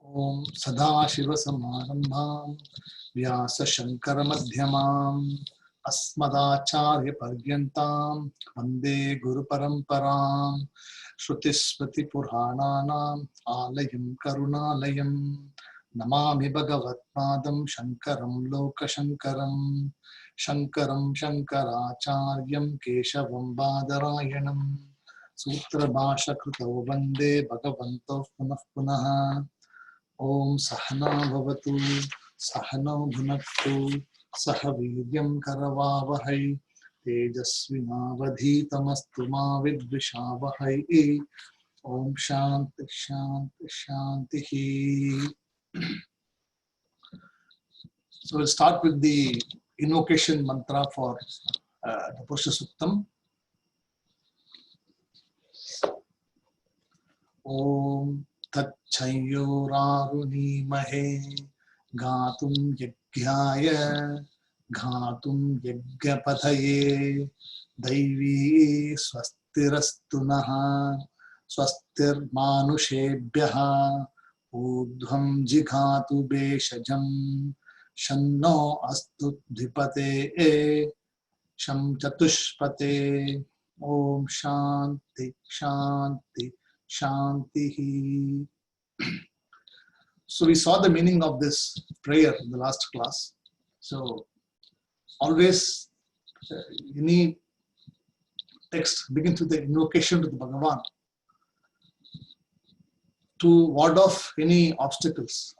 ओम सदाशिवसमारंभां व्यासशंकरमध्यमाम् अस्मदाचार्यपर्यन्तां वन्दे गुरुपरम्परां श्रुतिस्मृतिपुराणानाम् आलयं करुणालयं नमामि भगवत्पादं शङ्करं लोकशङ्करं शङ्करं शङ्कराचार्यं केशवं बादरायणं सूत्रभाष्यकृतौ वन्दे भगवन्तौ पुनः पुनः। ओम सहना भवतु सहनौ भुनक्तु सह वीर्यं करवावहै तेजस्विनावधीतमस्तु मा विद्विषावहै। ओम शांति शांति शांति। So we'll start with the invocation mantra for the Purusha Suktam. Om तच्छयोरारुणीमहे गातुं यज्ञाय घातुं यज्ञपतये दैवी स्वस्तिरस्तु नः स्वस्तिर्मानुषेभ्यः ऊर्ध्वं जिघातु भेषजं शन्नो अस्तु द्विपते शं चतुष्पते। ओम शांति शांति Shanti. So we saw the meaning of this prayer in the last class. So always any text begins with the invocation to the Bhagavan to ward off any obstacles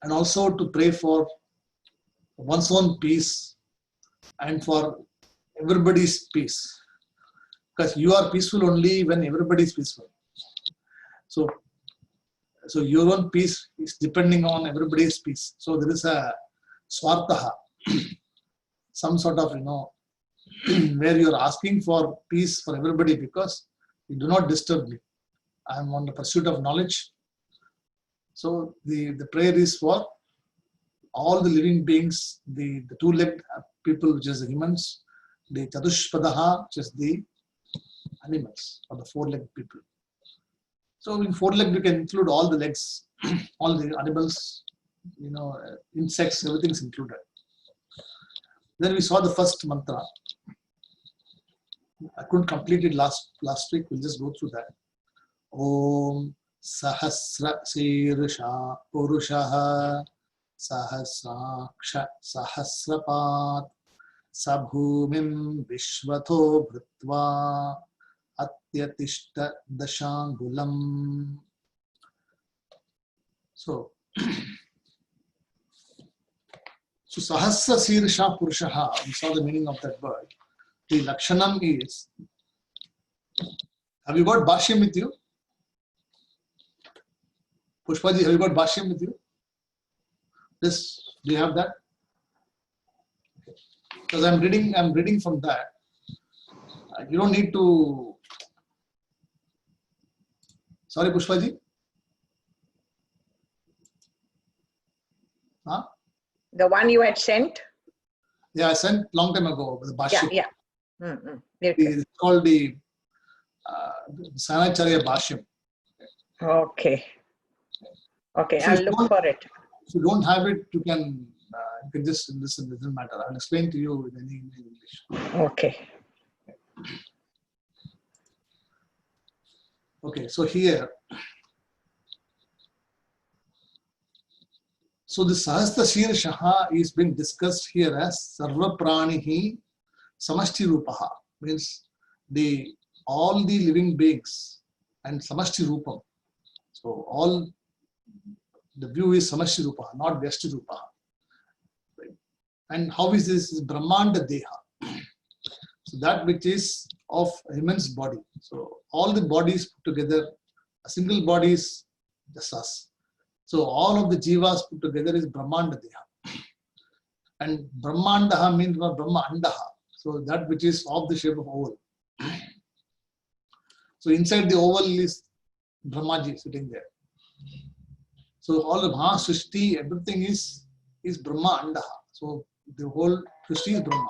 and also to pray for one's own peace and for everybody's peace. Because you are peaceful only when everybody is peaceful. So your own peace is depending on everybody's peace. So there is a swartaha, some sort of, where you are asking for peace for everybody because you do not disturb me. I am on the pursuit of knowledge. So the prayer is for all the living beings, the two-legged people, which is the humans, the chatushpadaha, which is the animals or the four-legged people. So in four-legged, you can include all the legs, all the animals, insects, everything is included. Then we saw the first mantra. I couldn't complete it last week. We'll just go through that. Om Sahasra Sirsha Purushaha Sahasraksha Sahasrapat Sabhumim Vishvato Bhrutva Atyatishta Dashangulam. So Sahasra Sirsha Purushaha, we saw the meaning of that word. The Lakshanam is, have you got Bhashyam with you? Pushpaji, have you got Bhashyam with you? Yes, do you have that? Because I'm reading from that. You don't need to. Sorry, Pushpaji. Huh? The one you had sent? Yeah, I sent long time ago. The Bhashyam. Yeah. It's called the Sanacharya Bhashyam. Okay. Okay, So I'll look for it. If you don't have it, you can just listen. It doesn't matter. I'll explain to you in any English. Okay. Okay, so here, so the Sahasra Sirshaha is being discussed here as Sarva Pranihi Samashti Rupaha, means all the living beings and Samashti Rupam. So all the view is Samashti Rupaha, not Vyashti Rupaha. Right? And how is this? Is Brahmanda Deha. So that which is of immense body. So all the bodies put together, a single body is just us. So all of the jivas put together is Brahmanda Deha. And Brahmandaha means Brahma Andaha. So that which is of the shape of oval. So inside the oval is Brahmaji sitting there. So all the Mahasrishti, everything is Brahma Andaha. So the whole Srishti is Brahma.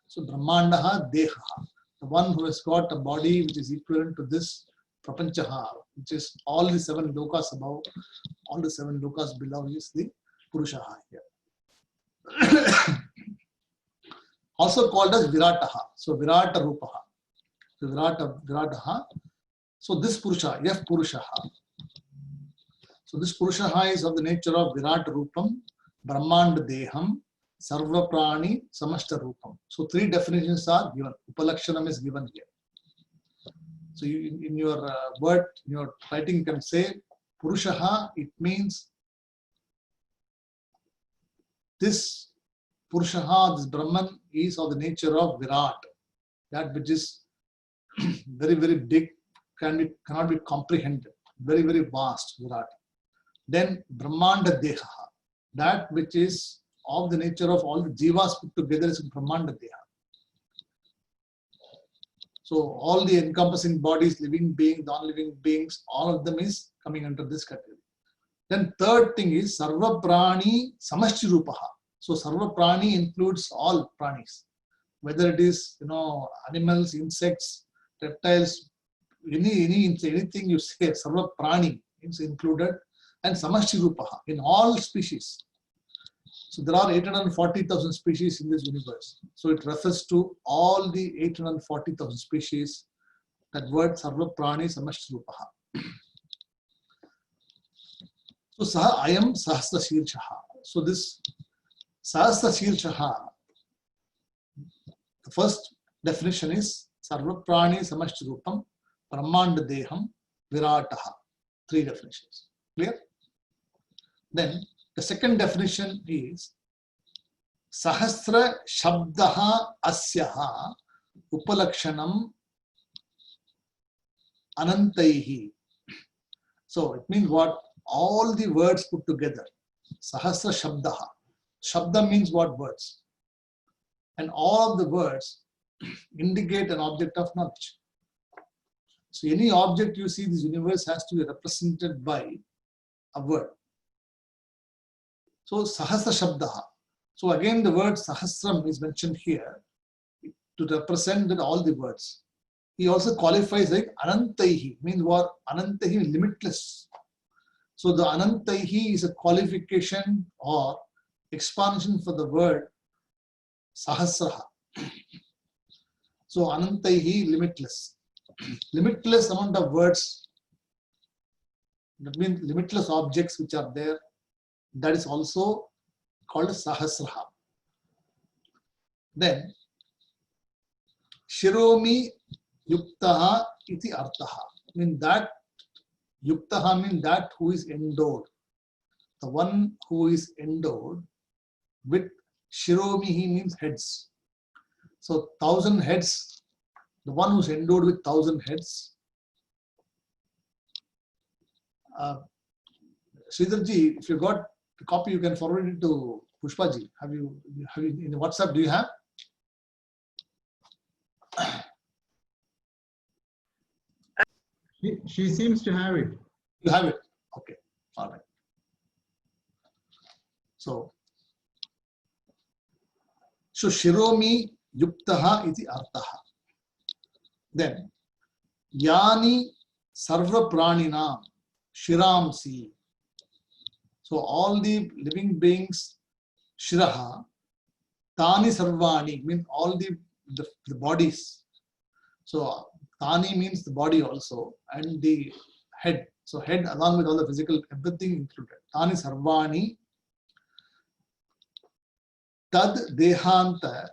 So Brahmandaha Deha. The one who has got a body which is equivalent to this Prapanchaha, which is all the 7 lokas above, all the 7 lokas below is the Purushaha here. Also called as Virataha. So Virata Rupaha. So Virataha. So this Purusha, F Purushaha. So this Purushaha is of the nature of Virata Rupam, Brahmanda Deham, Sarva Prani, Samashta Rupam. So 3 definitions are given. Upalakshanam is given here. So you, in your word, in your writing, you can say Purushaha, it means this Purushaha, this Brahman is of the nature of Virat, that which is very, very big, cannot be comprehended, very, very vast, Virat. Then Brahmanda Deha, that which is of the nature of all the jivas put together is Brahmanda Deha. So all the encompassing bodies, living beings, non-living beings, all of them is coming under this category. Then third thing is Sarva Prani Samashti Rupaha. So Sarva Prani includes all pranis, whether it is animals, insects, reptiles, anything you say, Sarva Prani is included, and Samashti Rupaha in all species. So there are 840,000 species in this universe. So it refers to all the 840,000 species. That word Sarva Prani Samashti Rupaha. So Saha Ayam Sahasra Shirshaha. So this Sahasra Shirshaha, the first definition is Sarva Prani Samashti Rupam, Brahmanda Deham, Virataha. 3 definitions. Clear? Then the second definition is Sahasra Shabdaha Asyaha Upalakshanam Anantaihi. So it means what? All the words put together. Sahasra Shabdaha. Shabda means what? Words. And all of the words indicate an object of knowledge. So any object you see in this universe has to be represented by a word. So Sahasra Shabdaha. So again the word Sahasram is mentioned here to represent that all the words. He also qualifies like Anantaihi, means what? Anantaihi, limitless. So the Anantaihi is a qualification or expansion for the word Sahasraha. So Anantaihi, limitless. Limitless amount of words, that means limitless objects which are there, that is also called Sahasraha. Then Shiromi Yuktaha iti Artaha. Mean that Yuktaha means that who is endowed. The one who is endowed with Shiromihi means heads. So 1,000 heads, the one who is endowed with 1,000 heads. Sridharji, if you got the copy, you can forward it to Pushpaji. Have you in WhatsApp? Do you have? She seems to have it. You have it. Okay. All right. So Shiromi Yuktaha iti Artaha. Then Yani Sarva Pranina Shiramsi. So all the living beings, Shiraha, Tani Sarvani means all the bodies. So Tani means the body also, and the head. So head along with all the physical, everything included. Tani Sarvani Tad Dehanta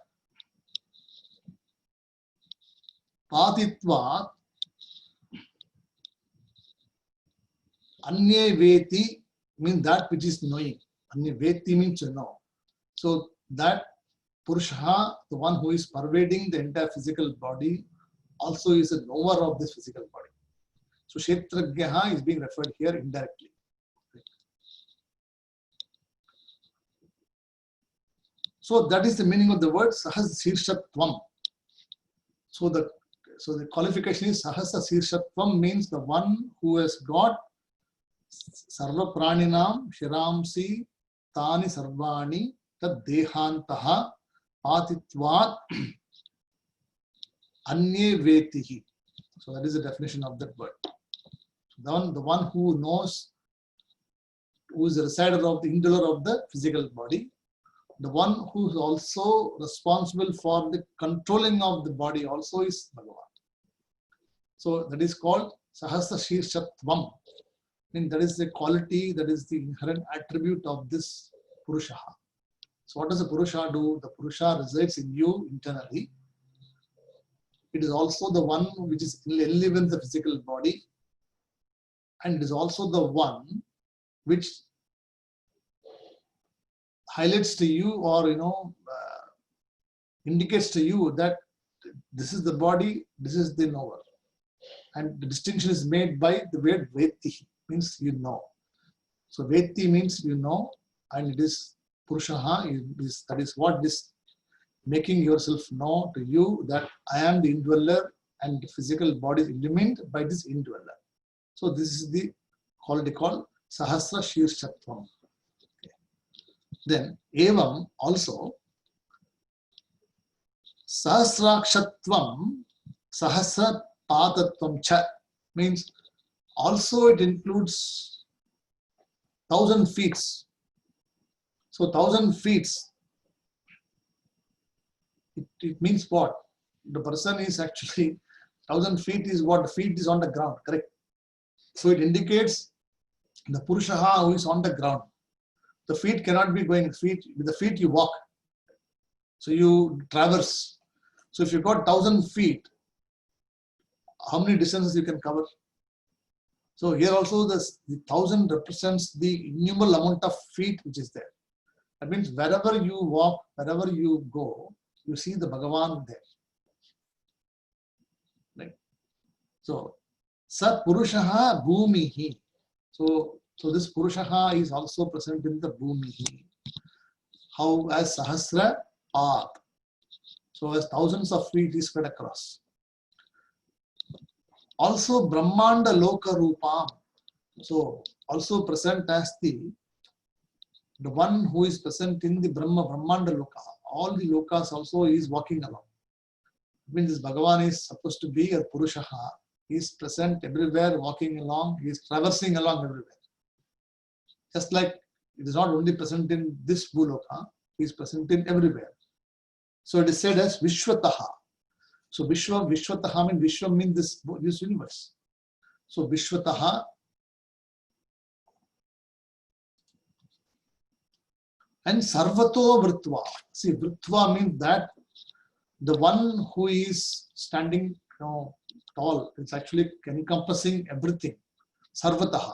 Patitva Anye Veti means that which is knowing. Anye Veti means to know. So that Purusha, the one who is pervading the entire physical body, also is a knower of this physical body. So Kshetragyaha is being referred here indirectly. So that is the meaning of the word Sahas Sirshatvam. So the qualification is Sahasa Sirshatvam means the one who has got Sarva Praninam Shiramsi Tani Sarvani Tad Dehantaha Patitvat Anye Vetihi. So that is the definition of that word. the one who knows, who is the resider of the indweller of the physical body, the one who is also responsible for the controlling of the body also is Bhagavan. So that is called Sahasra Shirshatvam. I mean, that is the quality, that is the inherent attribute of this Purusha. So what does the Purusha do? The Purusha resides in you internally. It is also the one which is enlivened the physical body, and it is also the one which highlights to you, or indicates to you that this is the body, this is the knower. And the distinction is made by the word Vetti, means you know. So Vetti means you know, and it is Purushaha, that is what is making yourself know to you that I am the indweller and the physical body is illumined by this indweller. So this is the quality called Sahasra Shirshatvam. Okay. Then Evam also Sahasrakshatvam Sahasra Padatvam Cha means also it includes 1,000 feet. So 1,000 feet, it means what? The person is actually 1,000 feet is what? The feet is on the ground, correct? So it indicates the Purushaha who is on the ground. The feet cannot be going, with the feet you walk. So you traverse. So if you got 1,000 feet, how many distances you can cover? So here also the 1,000 represents the innumerable amount of feet which is there. That means wherever you walk, wherever you go, you see the Bhagavan there. Right? So Sa Purushaha Bhumihi. So this Purushaha is also present in the Bhumihi. How as Sahasra Path. So as thousands of feet is spread across. Also Brahmanda Loka Rupam. So also present as the one who is present in the Brahmanda Loka. All the lokas also is walking along. It means this Bhagavan is supposed to be a Purushaha. He is present everywhere, walking along. He is traversing along everywhere. Just like it is not only present in this Bhuloka, he is present in everywhere. So it is said as Vishwataha. So Vishwataha means Vishwa means this universe. So Vishwataha. And Sarvato Vritva. See, Vritva means that the one who is standing tall, it's actually encompassing everything. Sarvataha.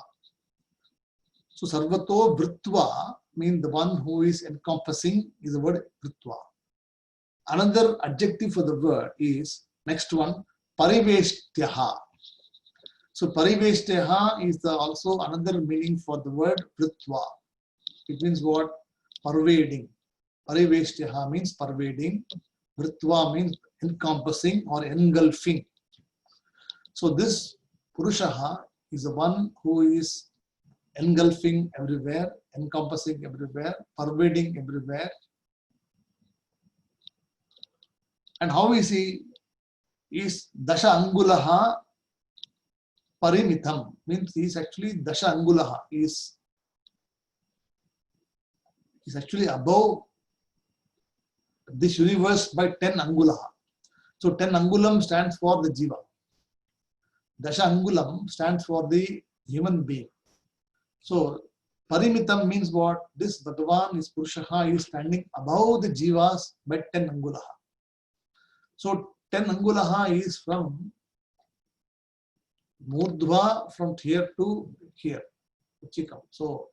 So Sarvato Vritva means the one who is encompassing is the word Vritva. Another adjective for the word is, next one, Pariveshtyaha. So Pariveshtyaha is also another meaning for the word Vritva. It means what? Pervading. Pariveshtyaha means pervading. Vritva means encompassing or engulfing. So this Purushaha is the one who is engulfing everywhere, encompassing everywhere, pervading everywhere. And how is he? Is Dasha Angulaha Parimitham. Means he is actually Dasha Angulaha. He is actually above this universe by 10 Angulaha. So 10 Angulam stands for the Jiva. Dasha Angulam stands for the human being. So Parimitam means what? This Bhagavan is Purushaha, is standing above the Jivas by 10 Angulaha. So 10 Angulaha is from Murdhva, from here to here. Chikam. So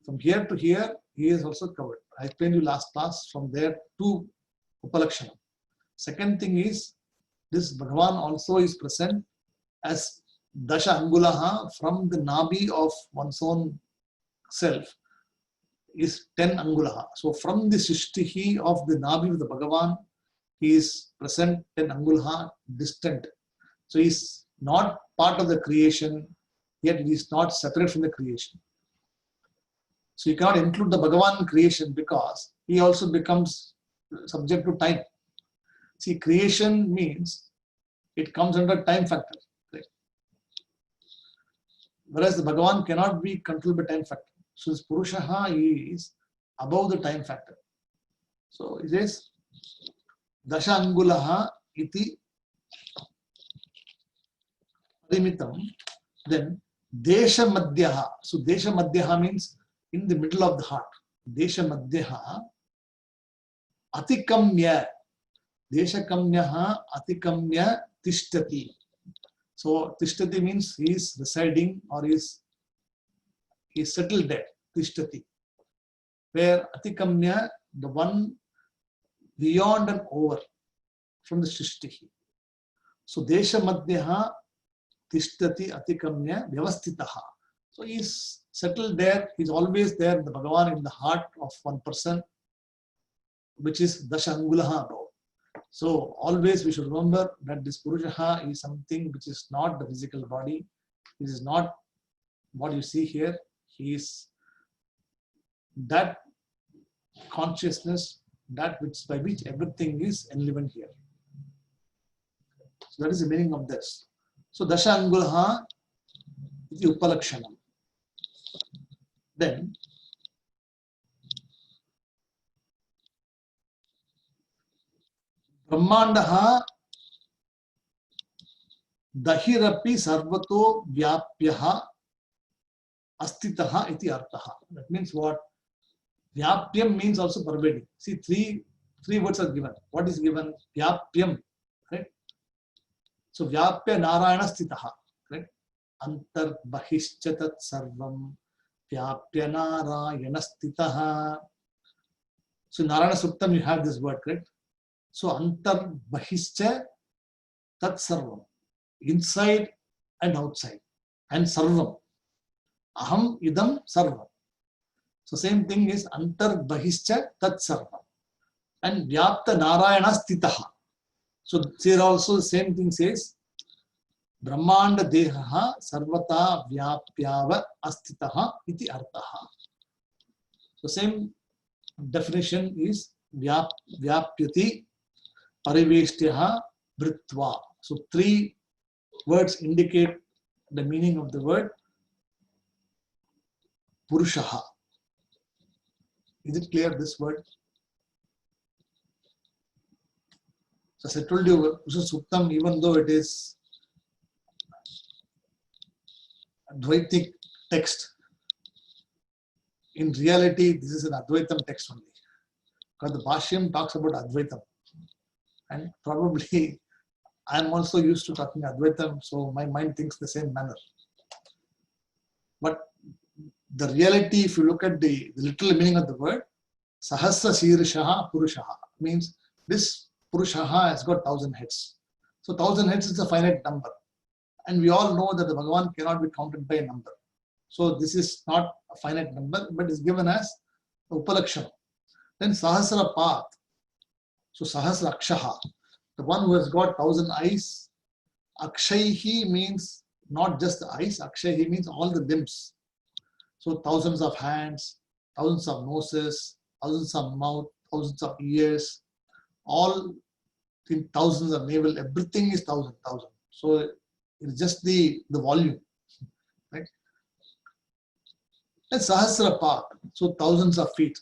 from here to here, he is also covered. I explained you last class, from there to Upalakshana. Second thing is, this Bhagavan also is present as Dasha Angulaha from the Nabi of one's own self is 10 Angulaha. So from the Sishtihi of the Nabi of the Bhagavan, he is present 10 Angulaha distant. So he is not part of the creation, yet he is not separate from the creation. So you cannot include the Bhagavan in creation because he also becomes subject to time. See, creation means it comes under time factor. Right? Whereas the Bhagavan cannot be controlled by time factor. So this Purushaha is above the time factor. So it is Dasha Angulaha iti parimitam. Then Desha Madhyaha. So Desha Madhyaha means in the middle of the heart. Desha Madhyaha Atikamya. Desha Kamyaha Atikamya Tishtati. So Tishtati means he is residing or he is settled there. Tishtati. Where Atikamya, the one beyond and over from the Shishtihi. So Desha Madhyaha Tishtati Atikamya Vyavastitaha. So he is settled there, he is always there, the Bhagavan in the heart of one person, which is Dasha Angulaha above. So always we should remember that this Purushaha is something which is not the physical body. This is not what you see here. He is that consciousness, that which by which everything is enlivened here. So that is the meaning of this. So Dasha Angulaha is the Upalakshanam. Then Brahmandaha Dahirapi Sarvato Vyapyaha Astitaha iti artaha. That means what? Vyapyam means also pervading. See, three words are given. What is given? Vyapyam. Right? So Vyapya Narayana Stitaha. Right? Antar Bahishchatat Sarvam Vyapya Narayana Stitaha. So in Narayana Suktam you have this word, correct? So Antar Bahischa Tat Sarvam. Inside and outside. And Sarvam. Aham idam sarvam. So same thing is antar bahischa tat sarvam. And vyapta narayana stitaha. So here also the same thing says brahmanda dehaha sarvata vyapyava astitaha iti artaha. So same definition is vyapyati pariveshtyaha britva. So three words indicate the meaning of the word Purushaha. Is it clear, this word? So as I told you, Purusha Suktam, even though it is a Dvaitic text, in reality this is an Advaitam text only. Because the Bhashyam talks about Advaitam. And probably I am also used to talking Advaitam, so my mind thinks the same manner. But the reality, if you look at the literal meaning of the word, Sahasra Shirshaha Purushaha means this Purushaha has got 1,000 heads. So 1,000 heads is a finite number. And we all know that the Bhagavan cannot be counted by a number. So this is not a finite number, but is given as Upalakshana. Then Sahasra Path. So Sahasra Akshaha. The one who has got 1,000 eyes. Akshaihi means not just the eyes. Akshaihi means all the limbs. So thousands of hands, thousands of noses, thousands of mouth, thousands of ears, all in thousands of navel, everything is thousand. So it's just the volume, right? And Sahasra Path, so thousands of feet,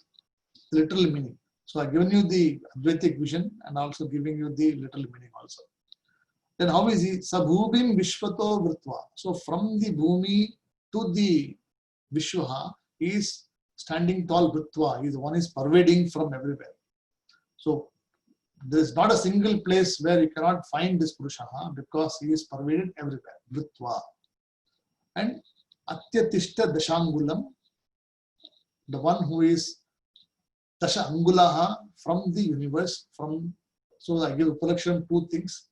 literal meaning. So I've given you the Advaitic vision and also giving you the literal meaning also. Then how is he? Sabhubim Vishvato Vritva. So from the Bhumi to the Vishwaha, he is standing tall Vritva. He is the one is pervading from everywhere. So there is not a single place where you cannot find this Purushaha because he is pervaded everywhere. Vritva. And Atyatishta Dashangulam, the one who is Dasha Angulaha from the universe, so I give Upalakshana two things,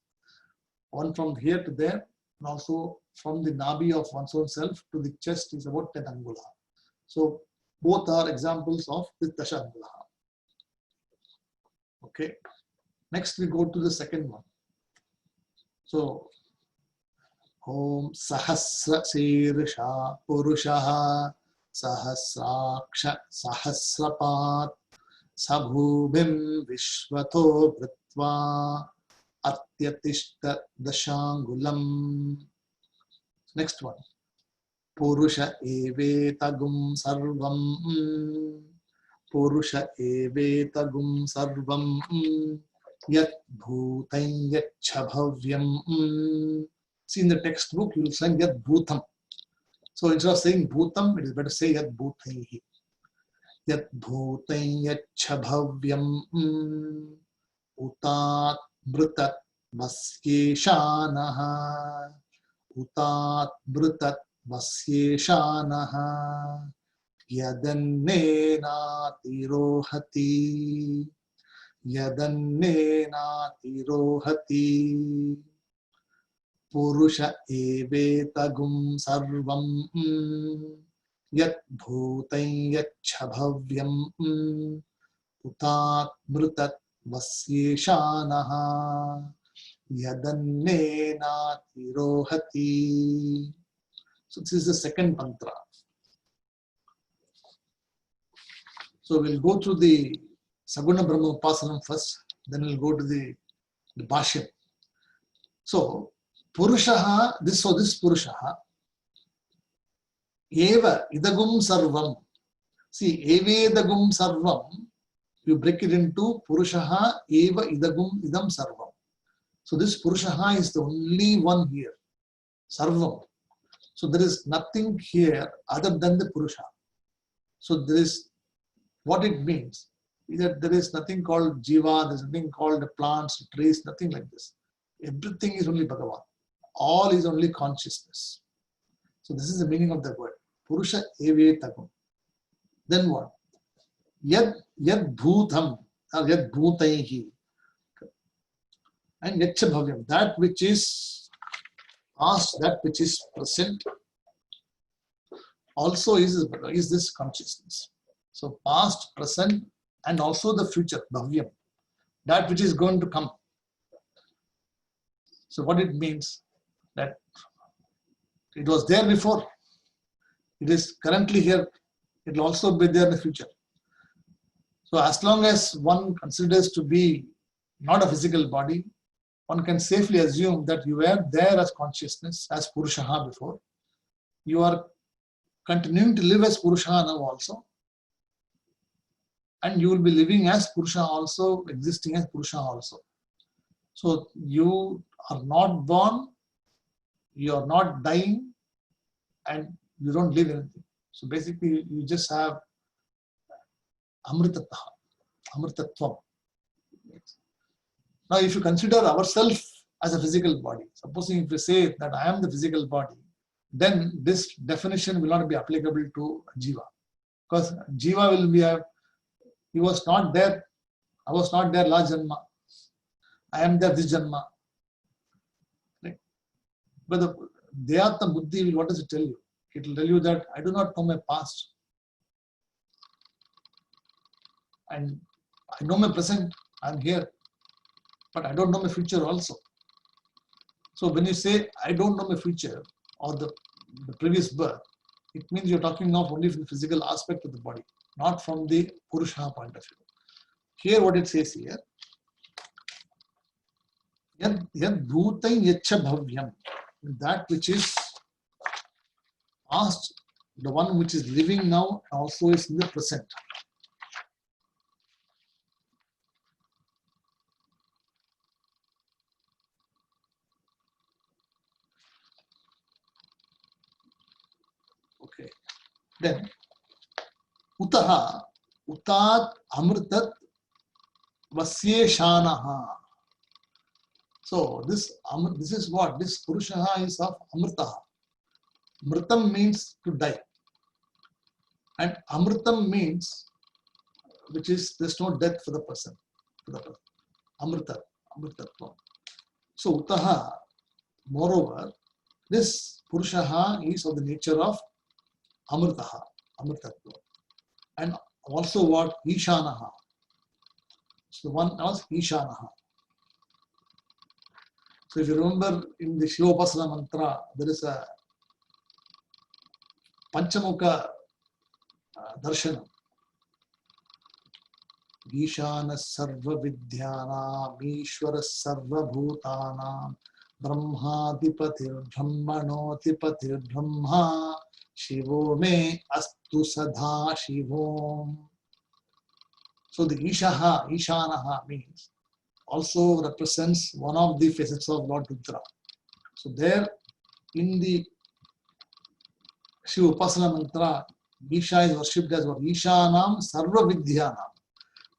one from here to there, and also from the Nabi of one's own self to the chest is about 10 Angulaha. So both are examples of this Dasha Angulaha. Okay. Next we go to the second one. So Om Sahasra Sirsha Purushaha Sahasraksha Sahasrapat Sabhubim Vishvato Vritva Atyatishta Dashangulam. Next one. Purusha evetagum sarvam. Purusha evetagum sarvam. Yat bhutam yat chabhavyam. See in the textbook, you will say yat bhutam. So instead of saying bhutam, it is better to say yat bhutaihi. Yat bhutam yat chabhavyam. Utat brutat vasyeshanaha. Utat brutat vasyeshanaha. Yadannena tirohati. Yadannena tirohati. Purusha evetagum sarvam. Yat bhutam yat chabhavyam. Utat brutat vasyeshanaha. Yadannena tirohati. So this is the second mantra. So we'll go through the Saguna Brahma Upasanam first, then we'll go to the Bhashyam. So Purushaha, this Purushaha, Eva idagum sarvam. See, Evedagum sarvam, you break it into Purushaha, Eva idagum idam sarvam. So this Purushaha is the only one here, sarvam. So there is nothing here other than the Purusha. So there is, what it means is that there is nothing called Jiva, there is nothing called the plants, trees, nothing like this. Everything is only Bhagavan. All is only consciousness. So this is the meaning of the word. Purusha evetagum. Then what? Yad bhutam, or yad bhutaihi. And yacha bhavyam, that which is past, that which is present, also is this consciousness. So past, present, and also the future, bhavyam, that which is going to come. So what it means, that it was there before, it is currently here, it will also be there in the future. So as long as one considers to be not a physical body, one can safely assume that you were there as consciousness, as Purushaha before. You are continuing to live as Purushaha now also. And you will be living as Purushaha also, existing as Purushaha also. So you are not born, you are not dying, and you don't live anything. So basically you just have Amritatvam. Now if you consider ourselves as a physical body, supposing if we say that I am the physical body, then this definition will not be applicable to Jiva. Because Jiva will be he was not there, I was not there last Janma, I am there this Janma. Right? But the Deyatma Buddhi, what does it tell you? It will tell you that I do not know my past. And I know my present, I am here. But I don't know my future also. So when you say I don't know my future or the previous birth, it means you're talking of only from the physical aspect of the body, not from the Purusha point of view. Here what it says here, Yad bhutam yacha bhavyam, that which is past, the one which is living now also is in the present. Okay. Then Utaha, Utat Amritat Vasyeshanaha. So this is what? This Purushaha is of Amritaha. Mritam means to die. And Amritam means, which is there's no death for the person. Amritatvam. So Utaha, moreover, this Purushaha is of the nature of Amritaha, Amritatvam. And also what? Ishanaha. So one else, Ishanaha. So if you remember in the Shivopasana mantra, there is a Panchamukha darshanam. Ishana sarva vidyanam, Ishvara sarva bhutanam, Brahmadipatir Brahmanotipatir Brahma Shivo me astu sadha Shivom. So the Ishaha, Ishanaha means also represents one of the facets of Lord Rudra. So there in the Shiva Upasana mantra, Isha is worshipped as what? Ishanam Sarva Vidyanam.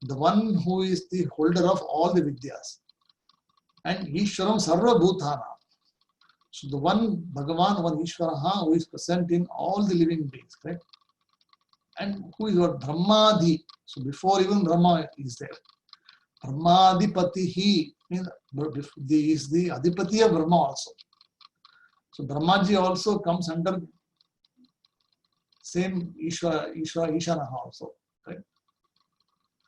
The one who is the holder of all the Vidyas. And Ishwaram Sarva Bhutana. So the one Bhagavan, one Ishwaraha, who is present in all the living beings, correct? And who is what? Brahmadi. So before even Brahma is there. Brahmadipatihi means is the Adipati of Brahma also. So Brahmaji also comes under same Ishanaha also, right?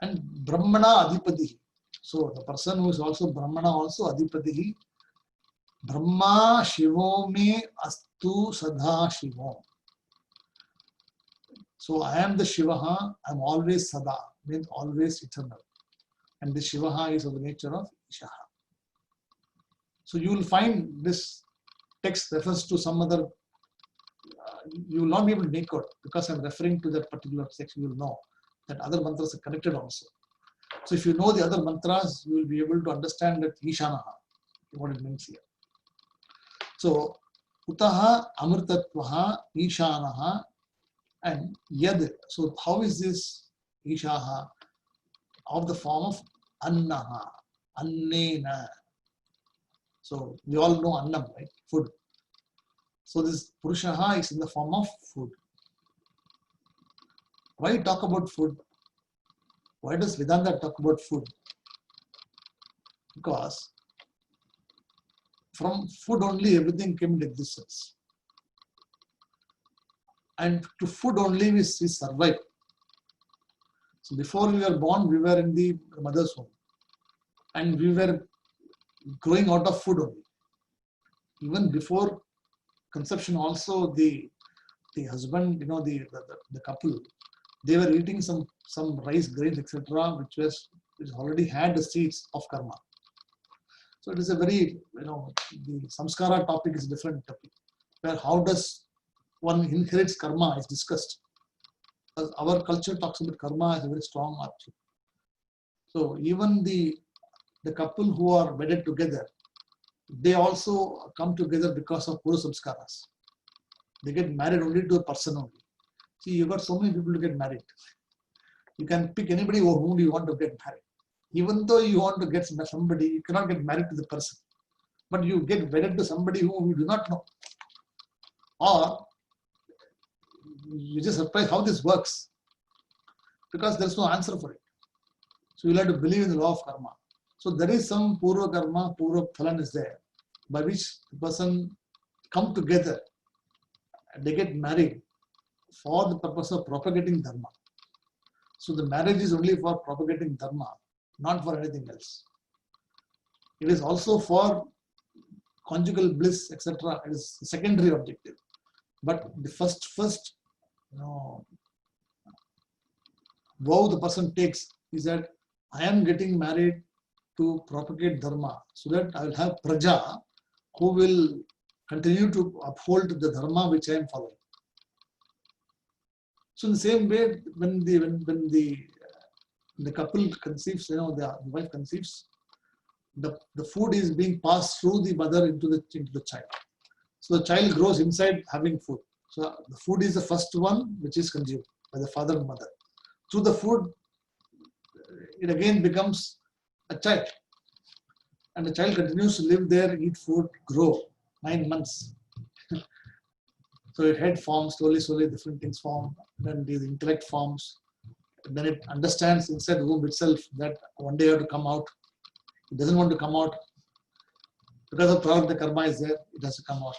And Brahmana Adipatihi. So the person who is also Brahmana also Adipatihi. Brahma Shivo me astu sadha Shivo. So I am the Shivaha, I am always Sada, means always eternal. And the Shivaha is of the nature of Ishaha. So you will find this text refers to some other, you will not be able to make out because I am referring to that particular text. You will know that other mantras are connected also. So if you know the other mantras, you will be able to understand that Ishanaha, what it means here. So Utaha Amritatvaha Ishanaha and Yad. So how is this Ishaha? Of the form of Annaha, Annena. So we all know Annam, right? Food. So this Purushaha is in the form of food. Why talk about food? Why does Vedanta talk about food? Because from food only everything came into existence. And to food only we survive. So before we were born, we were in the mother's womb. And we were growing out of food only. Even before conception also, the husband, the couple, they were eating some rice, grains, etc., which already had the seeds of karma. So it is a very, the samskara topic is a different topic, where how does one inherits karma is discussed. Because our culture talks about karma as a very strong object. So even the couple who are wedded together, they also come together because of Purva Samskaras. They get married only to a person only. See, you got so many people to get married. You can pick anybody whom you want to get married. Even though you want to get somebody, you cannot get married to the person. But you get wedded to somebody whom you do not know. Or you just surprised how this works. Because there is no answer for it. So you'll have to believe in the law of karma. So there is some Purva karma, Purva phalan is there, by which the person come together and they get married for the purpose of propagating dharma. So the marriage is only for propagating dharma, not for anything else. It is also for conjugal bliss, etc. It is the secondary objective. But the first vow the person takes is that I am getting married to propagate dharma, so that I will have praja who will continue to uphold the dharma which I am following. So in the same way, when the couple conceives, the wife conceives, the food is being passed through the mother into the child. So the child grows inside having food. So the food is the first one which is consumed by the father and mother. Through the food, it again becomes a child. And the child continues to live there, eat food, grow, 9 months. So your head forms, slowly different things form, then the intellect forms, then it understands inside the womb itself that one day you have to come out. It doesn't want to come out. Because of the karma is there, it has to come out.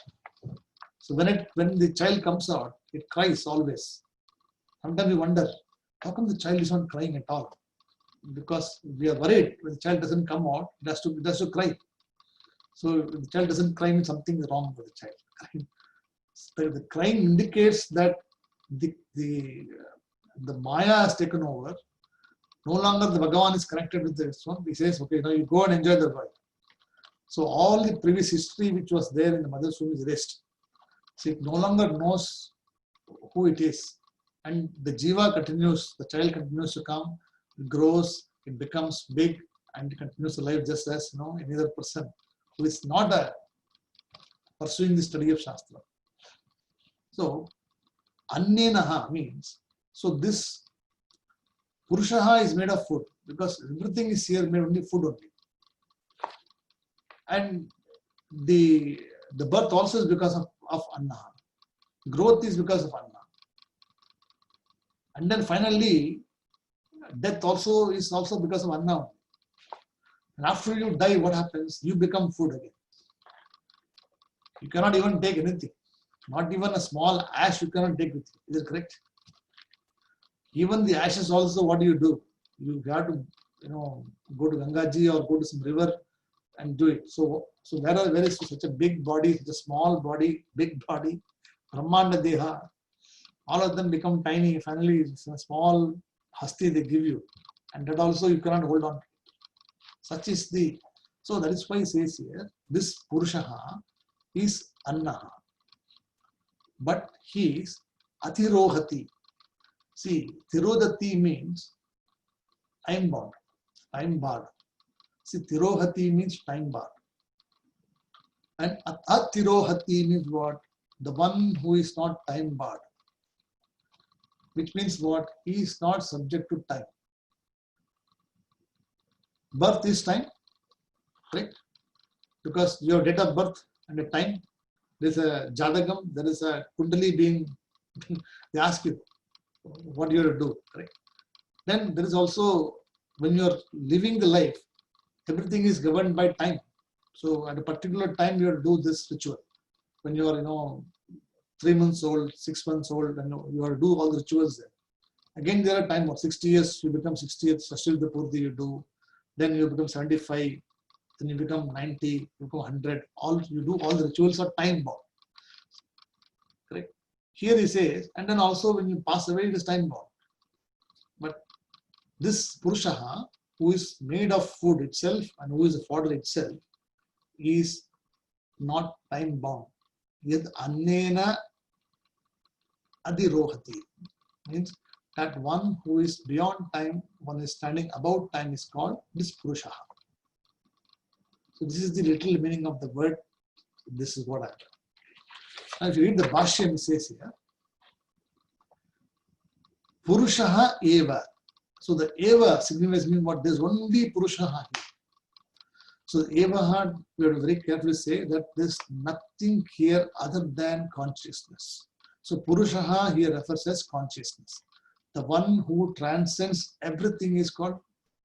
So when the child comes out, it cries always. Sometimes we wonder, how come the child is not crying at all? Because we are worried when the child doesn't come out, it has to cry. So if the child doesn't cry, means something is wrong with the child. The crying indicates that the Maya has taken over. No longer the Bhagavan is connected with this one. He says, okay, now you go and enjoy the world. So all the previous history which was there in the mother's womb is erased. So it no longer knows who it is. And the jiva continues, the child continues to come, it grows, it becomes big, and it continues to live just as any other person who is not pursuing the study of Shastra. So Annenaha means, so this Purushaha is made of food, because everything is here made only food only. And the birth also is because of Anna. Growth is because of Anna. And then finally, death also is also because of Anna. And after you die, what happens? You become food again. You cannot even take anything. Not even a small ash you cannot take with you. Is it correct? Even the ashes also, what do? You have to, go to Gangaji or go to some river and do it. So where is such a big body, such a small body, big body, Brahmanda Deha, all of them become tiny. Finally, it's a small hasti they give you. And that also you cannot hold on. Such is so that is why he says here, this Purushaha is Anna. But he is Athirohati. See, Thirodati means time bound, time barred. See, Tirohati means time barred. And Athirohati means what? The one who is not time barred. Which means what? He is not subject to time. Birth is time, correct? Because your date of birth and a time, there is a Jadagam, there is a Kundali being, they ask you what you have to do, correct? Then there is also, when you are living the life, everything is governed by time. So at a particular time, you have to do this ritual. When you are, 3 months old, 6 months old, and you have to do all the rituals there. Again, there are time of 60 years, you become 60 years, Sashilda Purti you do. Then you become 75, then you become 90, you become 100. You do all the rituals are time bound. Correct? Here he says, and then also when you pass away, it is time bound. But this Purushaha, who is made of food itself and who is a fodder itself, is not time bound. Yad annena adirohati means that one who is beyond time, one is standing above time, is called this Purushaha. So this is the literal meaning of the word. This is what I have. Now if you read the Bhashyam, it says here, Purushaha eva. So the eva signifies mean what? There's only Purushaha here. So eva, we have to very carefully say that there's nothing here other than consciousness. So Purushaha here refers as consciousness. The one who transcends everything is called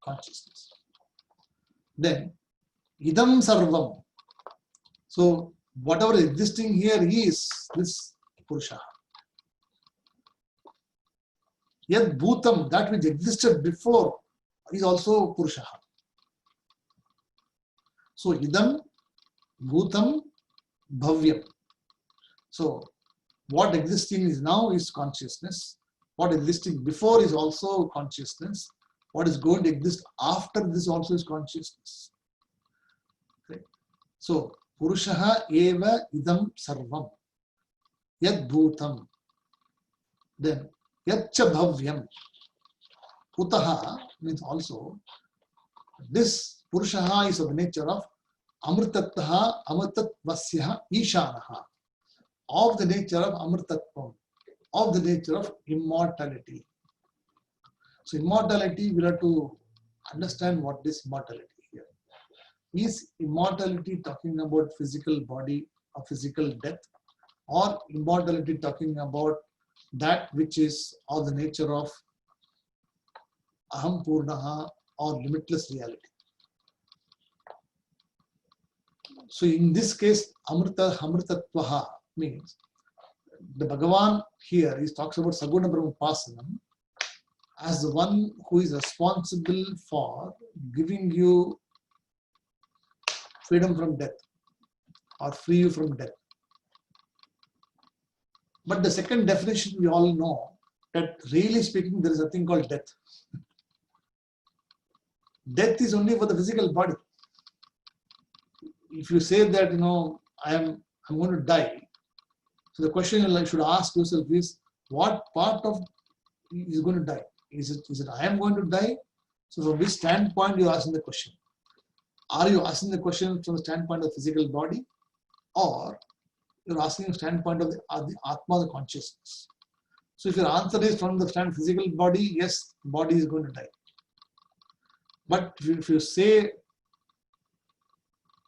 consciousness. Then idam sarvam. So whatever is existing here is this Purushaha. Yet bhutam, that which existed before, is also Purushaha. So idam, bhutam, bhavyam. So what existing is now is consciousness. What existing before is also consciousness. What is going to exist after this also is consciousness. Okay. So Purushaha eva idam sarvam. Yad bhutam. Then yatcha bhavyam. Utaha means also this Purushaha is of the nature of amritattaha amritatvasya ishanaha. Of the nature of amritatvam. Of the nature of immortality. So immortality, we have to understand what is immortality here. Is immortality talking about physical body or physical death, or immortality talking about that which is of the nature of aham purnaha or limitless reality? So in this case, amritatvaha means the Bhagavan here, he talks about Saguna Brahmapasanam as the one who is responsible for giving you freedom from death or free you from death. But the second definition we all know that really speaking there is a thing called death. Death is only for the physical body. if you say that, I'm going to die, so the question you should ask yourself is, what part of is going to die? Is it I am going to die? So from which standpoint you are asking the question? Are you asking the question from the standpoint of the physical body, or you're asking the standpoint of the Atma, the consciousness? So if your answer is from the standpoint of physical body, yes, body is going to die. But if you say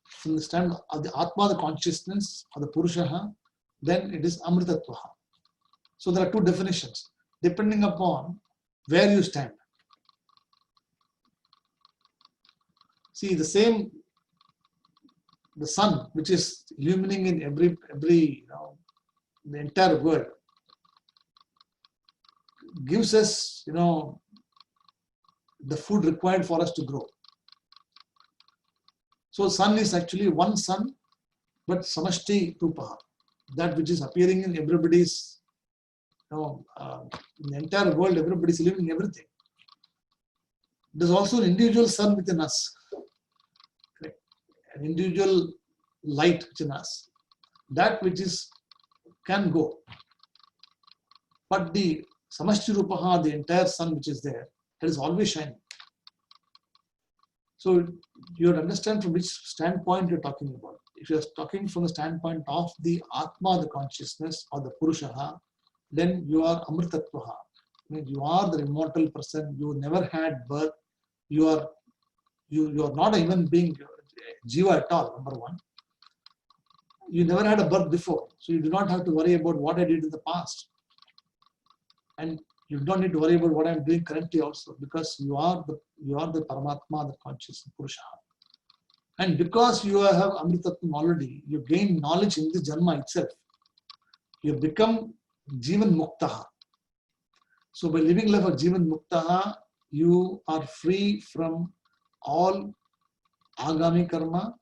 from the standpoint of the Atma, the consciousness, or the Purusha, then it is Amritatvaha. So there are two definitions, depending upon where you stand. See, the sun, which is illumining in every the entire world, gives us, the food required for us to grow. So sun is actually one sun, but samashti rupaha, that which is appearing in everybody's, in the entire world, everybody is living everything. There's also an individual sun within us, correct? An individual light within us, that which can go. But the samashti rupaha, the entire sun which is there, that is always shining. So you have to understand from which standpoint you're talking about. If you're talking from the standpoint of the Atma, the consciousness, or the Purusha, then you are Amritatvaha. I mean, you are the immortal person. You never had birth. You are not a human being, jiva at all, number one. You never had a birth before. So you do not have to worry about what I did in the past. And you don't need to worry about what I'm doing currently also, because you are the Paramatma, the conscious Purusha. And because you have Amritatvam already, you gain knowledge in the Janma itself. You become Jivan Muktaha. So by living life of Jivan Muktaha, you are free from all Agami Karma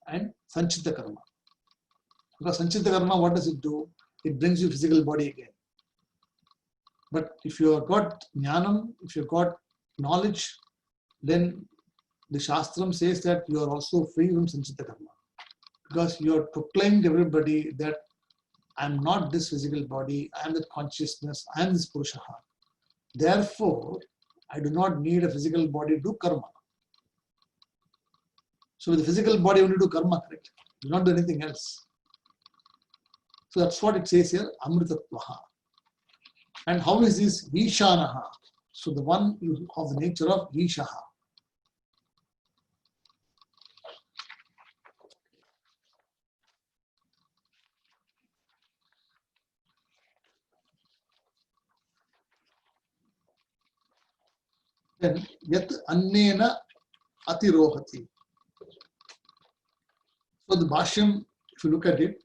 and Sanchita Karma. Because Sanchita Karma, what does it do? It brings you physical body again. But if you have got Jnanam, if you've got knowledge, then the Shastram says that you are also free from Sanchita Karma. Because you are proclaimed to everybody that I am not this physical body, I am the consciousness, I am this Purusha. Therefore, I do not need a physical body to do karma. So with the physical body, only do karma, correct? Do not do anything else. So that's what it says here, Amritatvaha. And how is this Ishanaha? So the one of the nature of Ishaha. Then Yat Annena Atirohati. So the Bhashyam, if you look at it,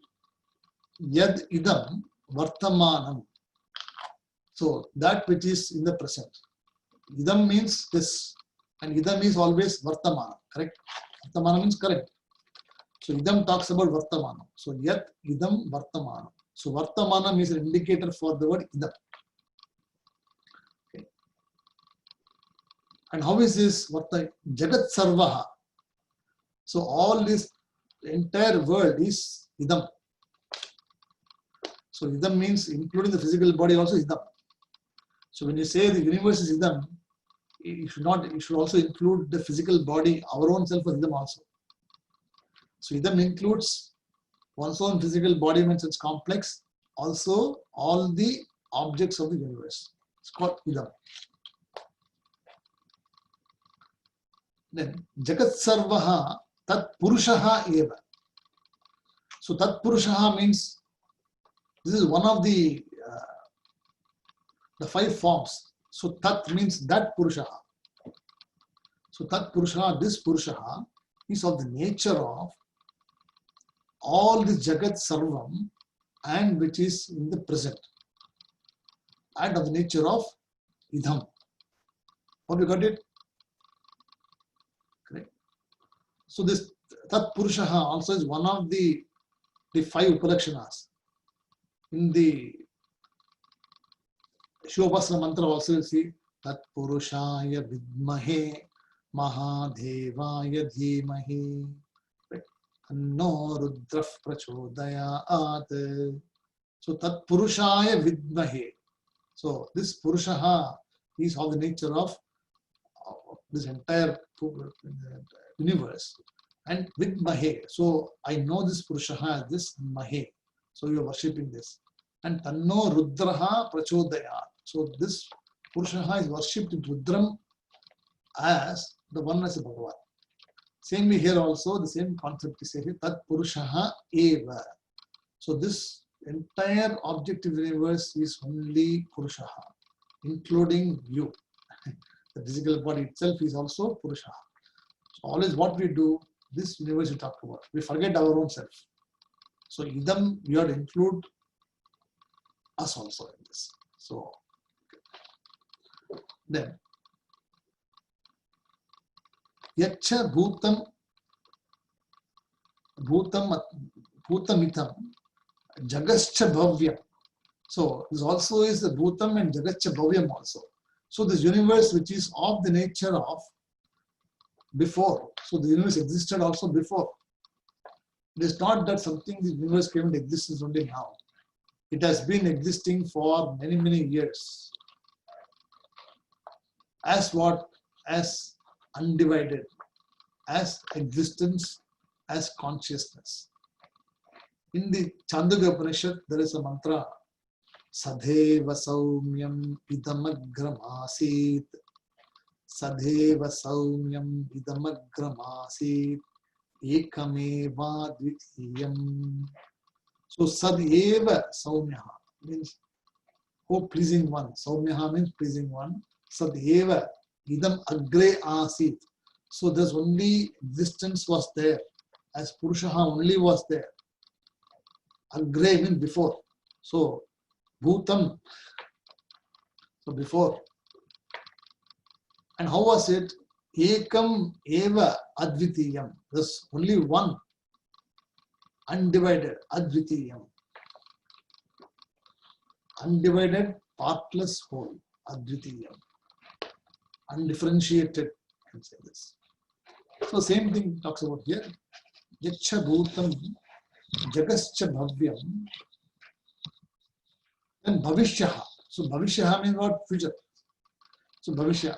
Yad Idam Vartamanam. So that which is in the present. Idam means this, and Idam is always Vartamana, correct? Vartamana means correct. So Idam talks about Vartamana. So Yat Idam Vartamana. So Vartamana means an indicator for the word Idam. Okay. And how is this Varta? Jagat Sarvaha. So all this, the entire world is Idam. So Idam means including the physical body also Idam. So when you say the universe is Idam, it should also include the physical body, our own self as Idam also. So Idam includes one's own physical body means it's complex, also all the objects of the universe. It's called Idam. Then Jagat Sarvaha Tat Purushaha Eva. So Tat Purushaha means this is one of the 5 forms. So Tat means that Purushaha. So Tat Purushaha, this Purushaha is of the nature of all the Jagat Sarvam and which is in the present, and of the nature of Idham. Have you got it? Correct. So this Tat Purushaha also is one of the 5 Upalakshanas. In the Shivapasana mantra also you see Tat Purushaya Vidmahe Mahadevaya Dhimahi. Tanno Rudra Prachodayat. So Tat Purushaya Vidmahe. So this Purushaha is of the nature of this entire universe. And with Mahe. So I know this Purushaha as this Mahe. So you are worshipping this. And Tanno Rudraha Prachodayat. So this Purushaha is worshipped in Rudram as the oneness of Bhagavan. Same way here also, the same concept is here. Tat Purushaha Eva. So this entire objective universe is only Purushaha, including you. The physical body itself is also Purushaha. So always what we do, this universe we talk about. We forget our own self. So idam, you have to include us also in this. So then Yacha Bhutamitam Jagascha Bhavyam. So this also is the Bhutam and Jagascha Bhavyam also. So this universe which is of the nature of before. So the universe existed also before. It is not that something the universe came into existence only now. It has been existing for many, many years. As what? As undivided, as existence, as consciousness. In the Chandogya Upanishad, there is a mantra, Sadheva Saumyam Idamagramasit. Sadheva Saumyam Idamagramasit. Ekameva Dvitiyam. So Sadheva Saumyaha means, oh pleasing one. Saumyaha means pleasing one. Sadheva Idam Agre Asit. So there's only existence was there. As Purushaha only was there. Agre means before. So Bhutam. So before. And how was it? Ekam eva advitiyam. There's only one. Undivided. Advitiyam. Undivided, partless whole. Advitiyam. Undifferentiated. I can say this. So same thing talks about here. Yacha bhutam jagascha bhavyam. Then bhavishyaha. So bhavishyaha means what? Future. So bhavishya.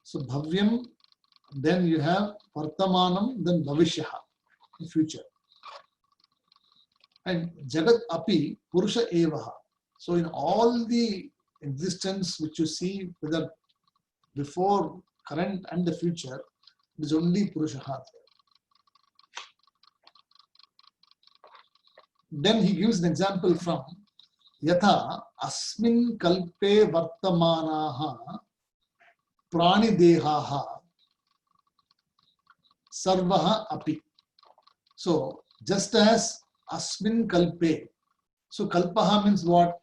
So bhavyam, then you have vartamanam, then bhavishyaha, in future. And jagat api purusha evaha. So in all the existence which you see, whether before, current and the future, it is only Purushaha. Then he gives an example from Yatha Asmin Kalpe Vartamanaha Prani Dehaha Sarvaha Api. So just as Asmin Kalpe. So Kalpaha means what?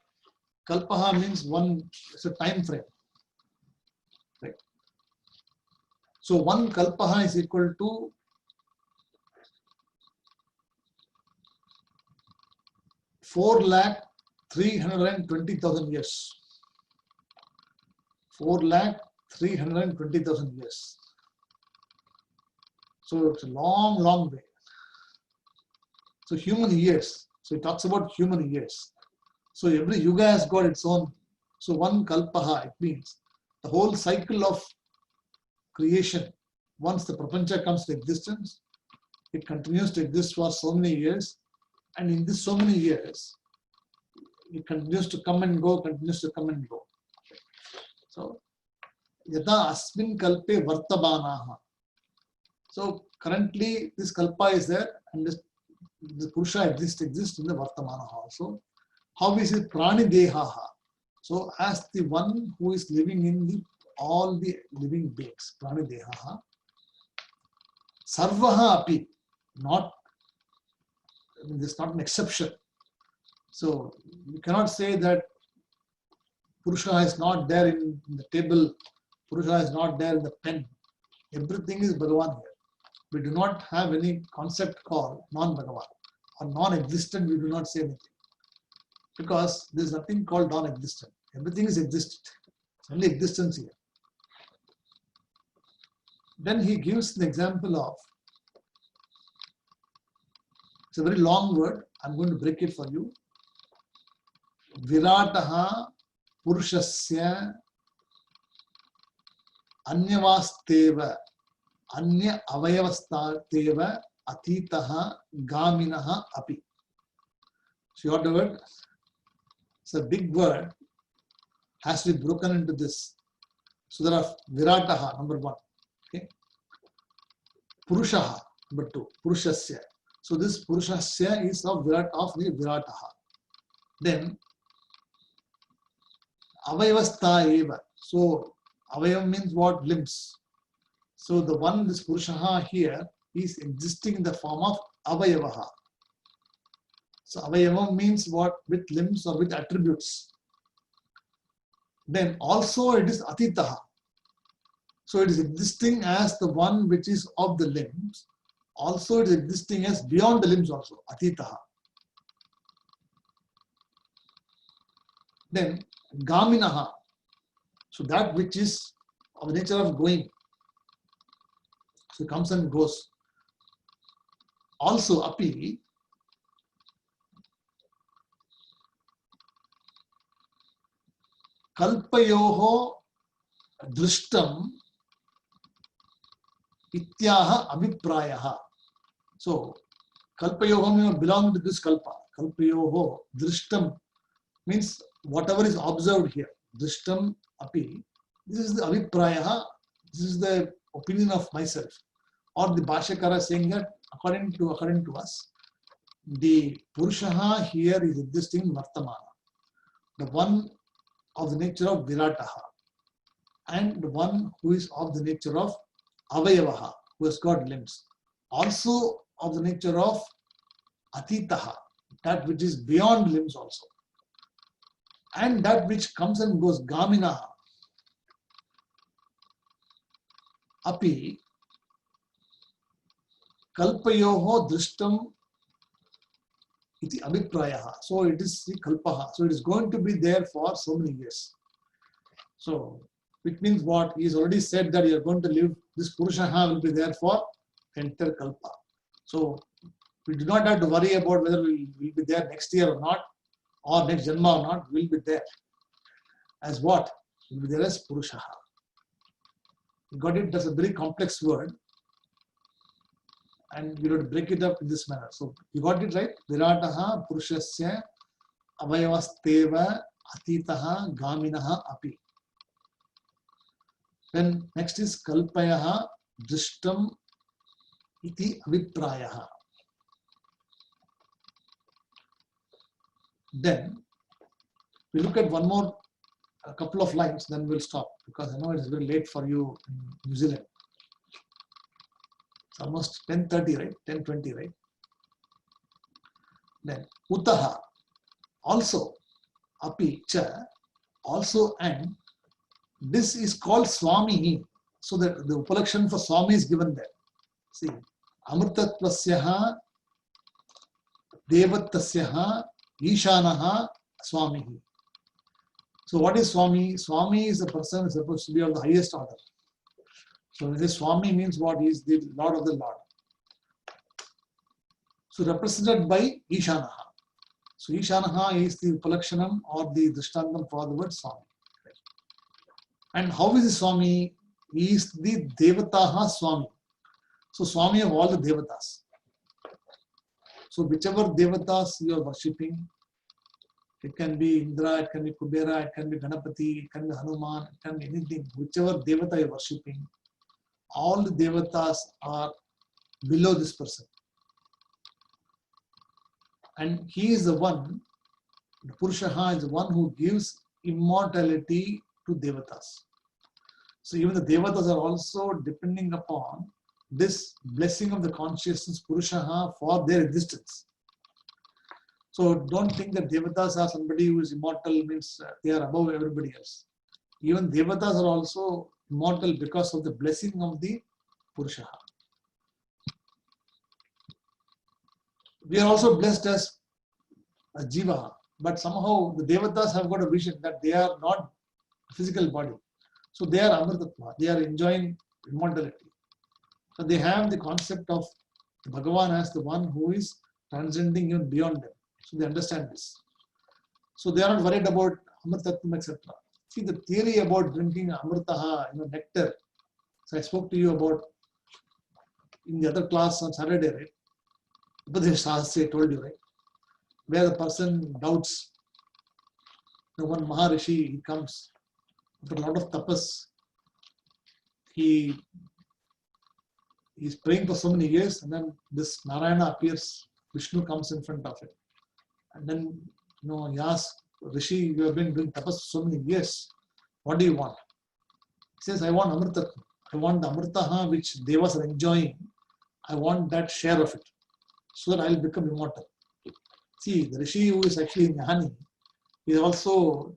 Kalpaha means one, it's a time frame. Right. So one Kalpaha is equal to 4,320,000 years. 4,320,000 years. So it's a long, long way. So human years. So it talks about human years. So every yuga has got its own. So one kalpaha, it means the whole cycle of creation. Once the prapancha comes to existence, it continues to exist for so many years. And in this so many years, it continues to come and go, continues to come and go. So, yada asmin kalpe vartabanaha. So currently this kalpa is there and this Purusha exists in the vartamana also. How is it prani dehaha? So as the one who is living in all the living beings, prani dehaha, sarvaha api, not, this is not an exception. So you cannot say that Purusha is not there in the table, Purusha is not there in the pen. Everything is Bhagavan here. We do not have any concept called non-Bhagavan or non-existent. We do not say anything because there is nothing called non-existent. Everything is existent. It's only existence here. Then he gives the example of, it's a very long word, I'm going to break it for you. Virataha Purushasya Anyavasteva Anya Avayavasteva Atitaha Gaminaha Api. So you got the word? It's a big word, has to be broken into this. So there are Virataha, number one. Okay. Purushaha, number two. Purushasya. So this Purushasya is of the Virataha. Then Avayavastha eva. So Avayav means what? Limbs. So the one, this Purushaha here, is existing in the form of Avayavaha. So Avayava means what? With limbs or with attributes. Then also it is Atitaha. So it is existing as the one which is of the limbs. Also it is existing as beyond the limbs also. Atitaha. Then Gaminaha. So that which is of the nature of going. So it comes and goes. Also Api. Kalpayoho drishtam ityaha abhiprayaha. So kalpayoho belongs to this kalpa. Kalpayoho drishtam means whatever is observed here. Drishtam api. This is the abhiprayaha. This is the opinion of myself. Or the Bhashyakara saying that according to us, the Purushaha here is existing Vartamana. The one of the nature of Virataha, and the one who is of the nature of Avayavaha, who has got limbs. Also of the nature of Atitaha, that which is beyond limbs also. And that which comes and goes, Gaminaha, Api, Kalpayoho drishtam iti abhiprayaha. So it is the kalpaha. So it is going to be there for so many years. So it means what? He has already said that you are going to live, this Purushaha will be there for entire kalpa. So we do not have to worry about whether we will be there next year or not, or next Janma or not. We will be there. As what? We will be there as Purushaha. You got it? That's a very complex word. And we have to break it up in this manner. So you got it right? Virataha Purushasya Avayavasteva Atitaha Gaminaha Api. Then next is Kalpayaha Drishtam Iti Aviprayaha. Then we look at one more, a couple of lines, then we'll stop because I know it's very late for you in New Zealand. It's almost 10:30, right? 10:20, right? Then Utaha, also, Api Cha, also, and this is called Swami. So that the upalakshan for Swami is given there. See, Amritatvasyaha Devatasyaha Ishanaha Swami. So what is Swami? Swami is the person who is supposed to be of the highest order. So this Swami means what? He is the Lord of the Lord. So represented by Ishanaha. So Ishanaha is the Upalakshanam or the Drishtantam for the word Swami. And how is the Swami? He is the Devataha Swami. So Swami of all the Devatas. So whichever Devatas you are worshipping, it can be Indra, it can be Kubera, it can be Ganapati, it can be Hanuman, it can be anything. Whichever Devata you are worshipping, all the Devatas are below this person. And he is the one, the Purushaha is the one who gives immortality to Devatas. So even the Devatas are also depending upon this blessing of the consciousness Purushaha for their existence. So don't think that Devatas are somebody who is immortal, means they are above everybody else. Even Devatas are also immortal because of the blessing of the Purushaha. We are also blessed as a Jiva, but somehow the Devatas have got a vision that they are not a physical body. So they are Amritatma, they are enjoying immortality. So they have the concept of Bhagavan as the one who is transcending even beyond them. So they understand this. So they are not worried about Amritattvam, etc. See, the theory about drinking Amritaha, nectar. So I spoke to you about in the other class on Saturday, right? Upadesh Sahasya, I told you, right? Where the person doubts. One Maharishi, he comes after a lot of tapas. He's praying for so many years, and then this Narayana appears. Vishnu comes in front of it, and then he asks, Rishi, you have been doing tapas for so many years. What do you want? He says, I want Amrita. I want the Amritaha which Devas are enjoying. I want that share of it, so that I will become immortal. See, the Rishi who is actually Jnani is also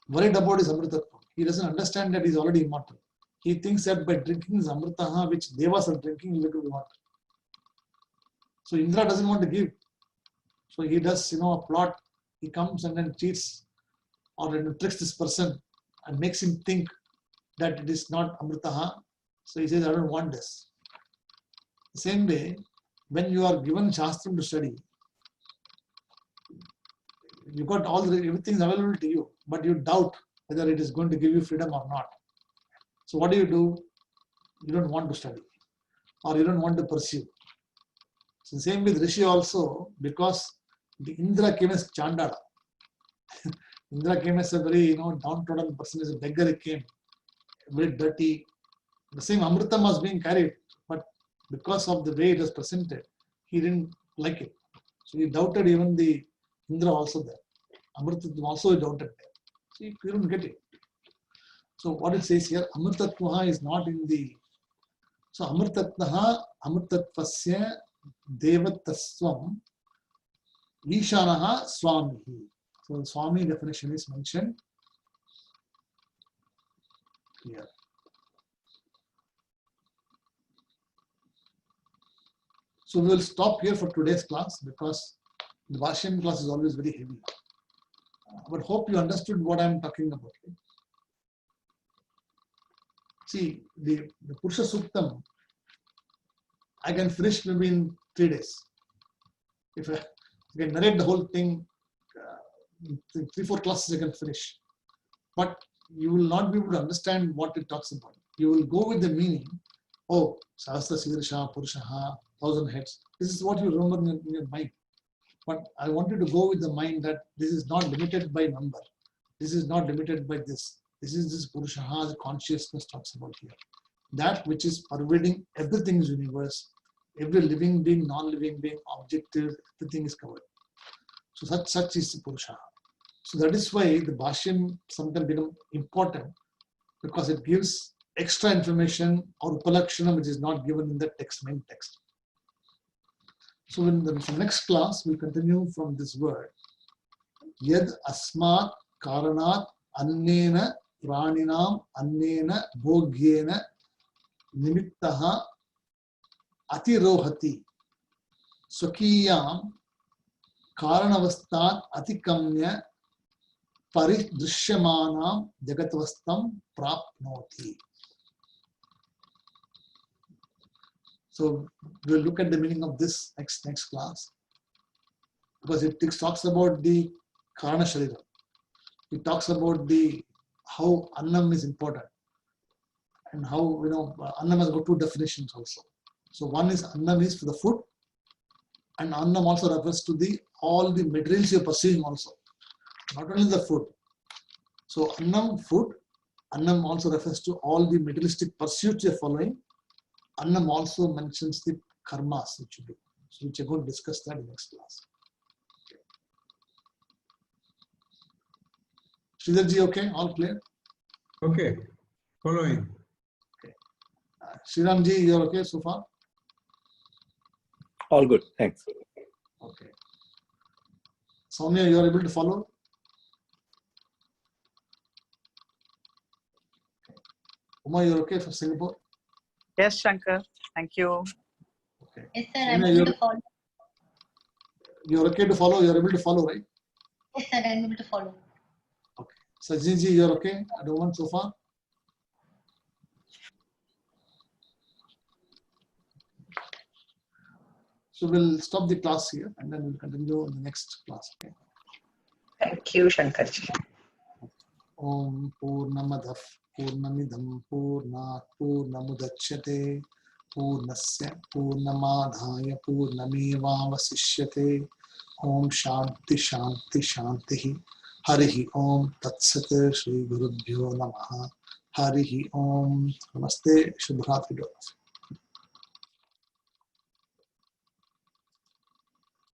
worried about his Amritattva. He doesn't understand that he is already immortal. He thinks that by drinking his Amritaha, which Devas are drinking, he will become immortal. So Indra doesn't want to give. So he does, a plot. He comes and then cheats or tricks this person and makes him think that it is not Amritaha. So he says, I don't want this. The same way, when you are given Shastram to study, you got everything is available to you, but you doubt whether it is going to give you freedom or not. So what do? You don't want to study, or you don't want to pursue. So the same with Rishi also, because the Indra came as Chandala. Indra came as a very downtrodden person, as a beggar. He came very dirty. The same Amritam was being carried, but because of the way it was presented, he didn't like it. So he doubted even the Indra also there. Amritatvam also doubted there. So he couldn't get it. So what it says here, Amritatvaha is not in the. So Amritatvaha, Amritatvasya Devataswam Ishanaha Swamihi. So the Swami definition is mentioned here. So we will stop here for today's class because the Bhashyan class is always very heavy. But hope you understood what I am talking about. See, the Purusha Suktam, I can finish maybe in 3 days. If I can narrate the whole thing, in 3-4 classes I can finish. But you will not be able to understand what it talks about. You will go with the meaning. Oh, Sahasra Siddharsha, Purushaha, 1,000 heads. This is what you remember in your mind. But I want you to go with the mind that this is not limited by number. This is not limited by this. This is this Purushaha, the consciousness talks about here. That which is pervading everything in the universe, every living being, non-living being, objective, everything is covered. So such is the Purushaha. So that is why the Bhashyan sometimes become important, because it gives extra information or Upalakshanam which is not given in the main text. So in the next class, we'll continue from this word. Yad asmat karanat annena praninam annena bhogyena nimittaha atirohati swakiyam karanavastat atikamya paridrushyamanam jagatavastam prapnoti. So we'll look at the meaning of this next class, because it talks about the Karana Sharira. It talks about how Annam is important, and how Annam has got 2 definitions also. So one is Annam is for the food, and Annam also refers to all the materials you're pursuing also, not only the food. So Annam, food. Annam also refers to all the materialistic pursuits you're following. Annam also mentions the karmas which you do, so which we're going to discuss that in the next class. Sridharji, okay? All clear? Okay, following. Okay. Sriramji, you're okay so far? All good, thanks. Okay. Soumya, you're able to follow? Okay. Uma, you're okay from Singapore? Yes, Shankar. Thank you. Okay. Yes, sir, I'm Soumya, able to follow. you're okay to follow? You're able to follow, right? Yes, sir, I'm able to follow. Okay. Sajinji, you're okay at the moment so far? So we'll stop the class here and then we'll continue in the next class. Okay. Thank you, Shankarji. Om Purnamadah Purnamidam Purnat Purnamudachyate Purnasya Purnamadhaya Purnamevavasishyate. Om Shanti Shanti Shanti. Harihi Om Tatsat Shri Gurubhyo Namaha. Harihi Om. Namaste. Shubhratri.